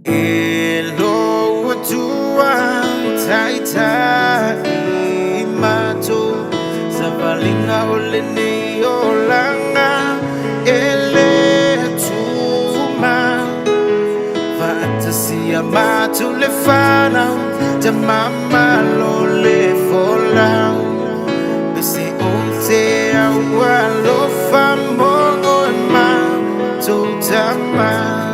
Elo tua taita imato Zavalinga olene olanga ele tuma Fantasia mato le fana Jamama lo le fola Besi ote awa lo famo ma totama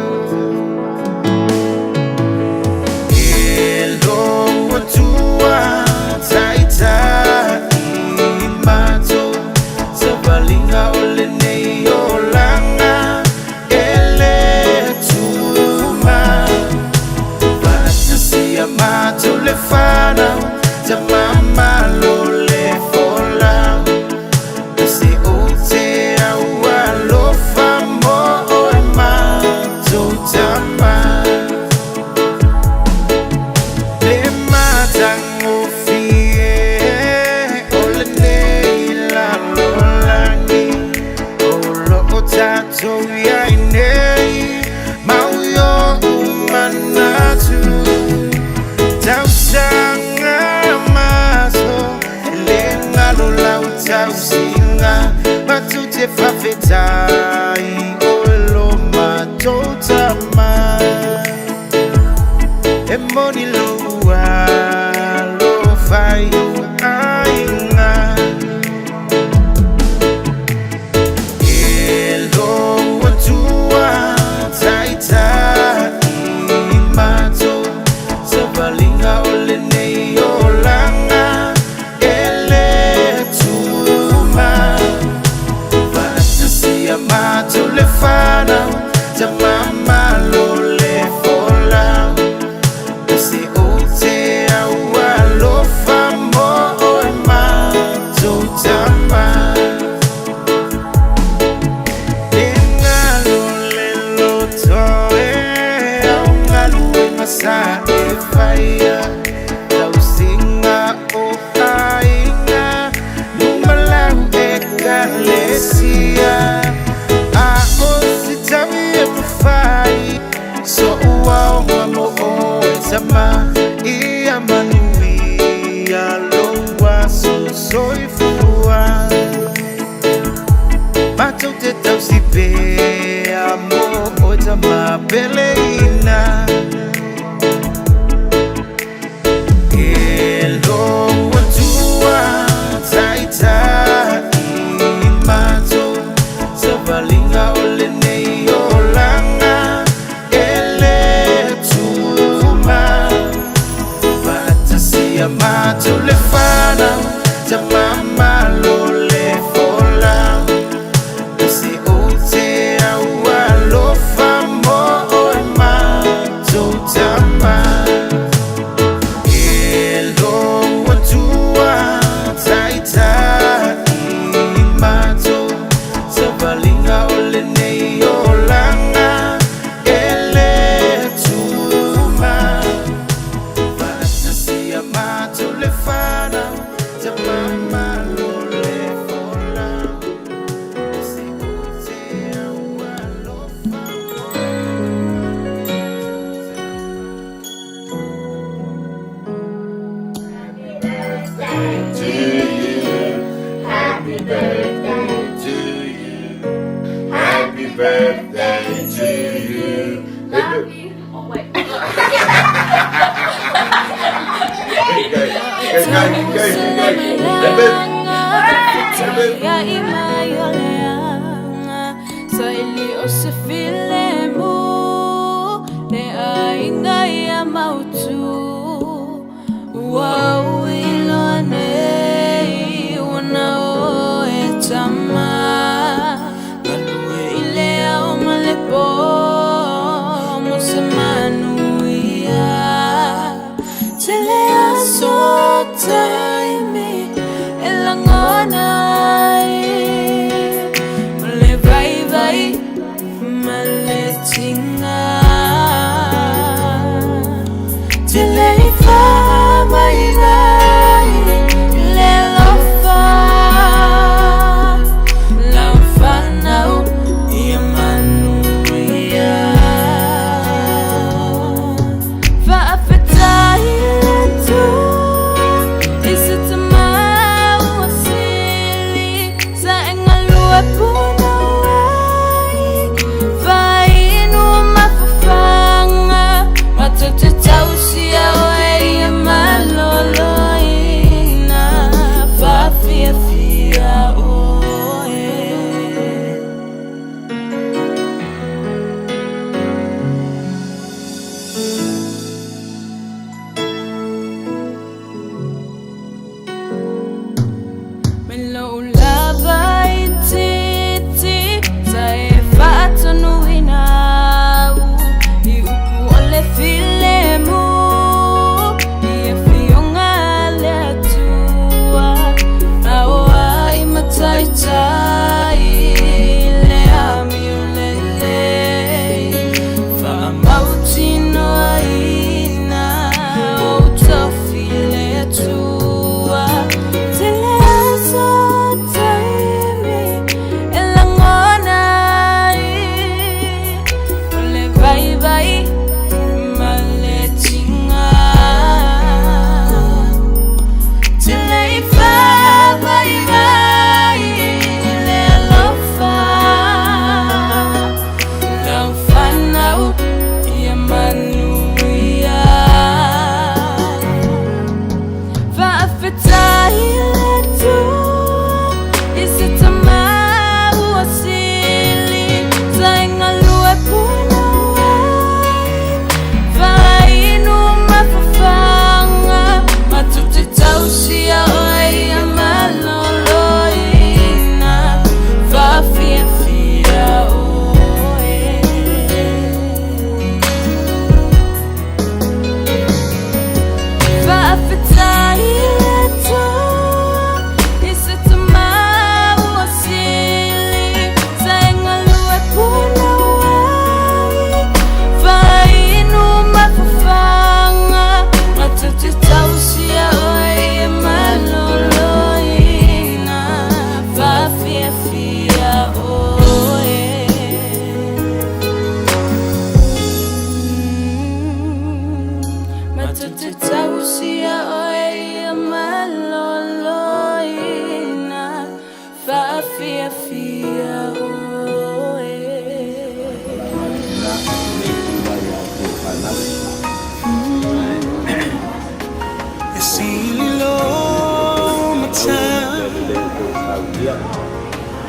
Zavalinga olene olanga ele tuma Fantasia mato le fana Jamama lo le fola Besi ote awa lo famo ma totama Le matango Tato ya inei Mauyo umanatu Tausanga maso Elenga lola utausinga Matute fafetai Olo matotama Emoni loa Lo fayo ainga Zavalinga olene olanga ele tuma Fantasia mato le fana Jamama lo le fola Besi ote awa lo famo ma totama Sa fire Tausinga o ainga Numalang ekalesia Ako si tabi mafai So uwaw mo o sama Iya Manuia Loa susoy fuwa Mato te tau si pe Amo o sama peleina Zavalinga olene olanga ele tuma Fantasia mato le fana Jamama lo le fola Besi ote awa lo famo ma totama Zavalinga olene olanga ele tuma Fantasia mato le fana Jamama lo le fola Besi ote awa lo Happy birthday to you. Happy birthday to you. Love you. Oh wait. Ya imayoleanga sa ili o sa file mo le ainga ya mautu wow ilone una o etama galue ile o malepo mo sa Manuia tele asota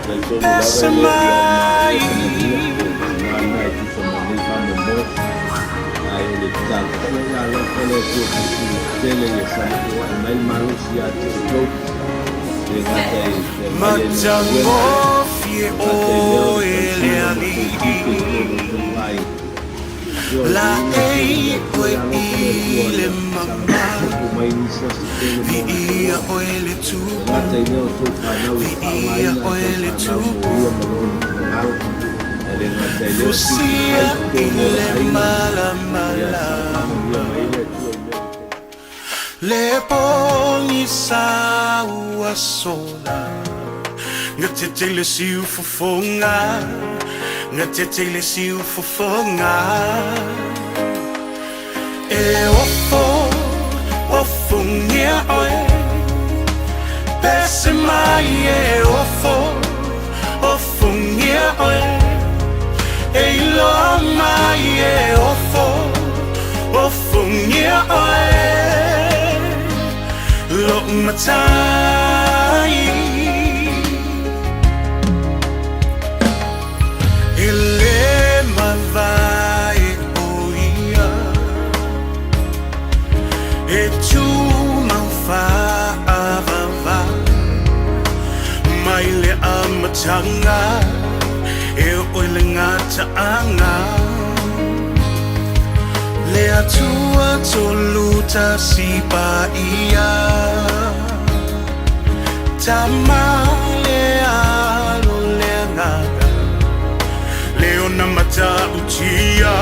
Besemai Matango fie o ele ali La ei oe ile mama Via o ele tu Via o ele tu Fusia ile mala mala Le poni sa ua sola Nga te tele siu fofonga Nga te tele siu fofonga E ofo ngia oe Pese mai e ofo ngia oe E ilo mai e ofo ngia oe Lo matai Ele mavai oia E tu maufa avava Mai le amatanga E oile ngata anga Le atua toluta sipa ia Tama le alo le ngaga Leona mata utia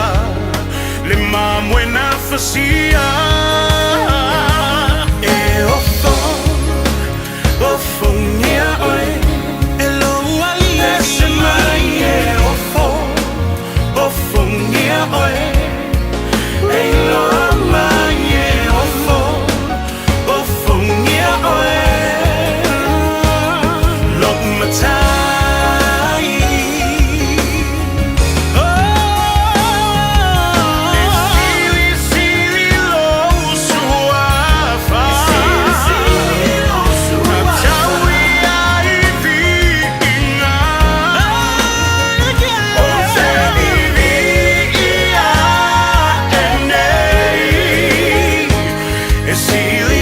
Le mamwe na fasia E ofo ngia oe Elo ali Ese mai e ofo ngia oe Elo mai e ofo ngia oe Lok matai Sili lo suafa Matawi ai vinga O se vivia enei E sili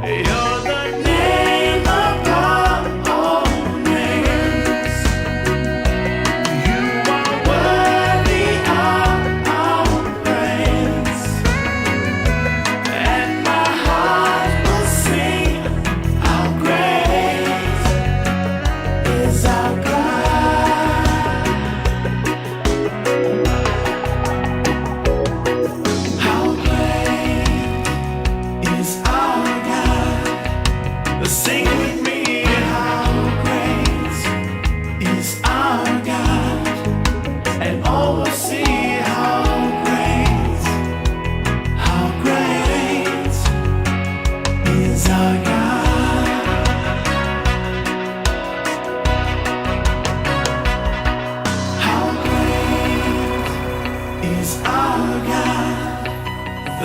You're the name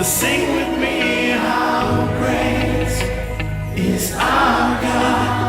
sing with me, how great is our God.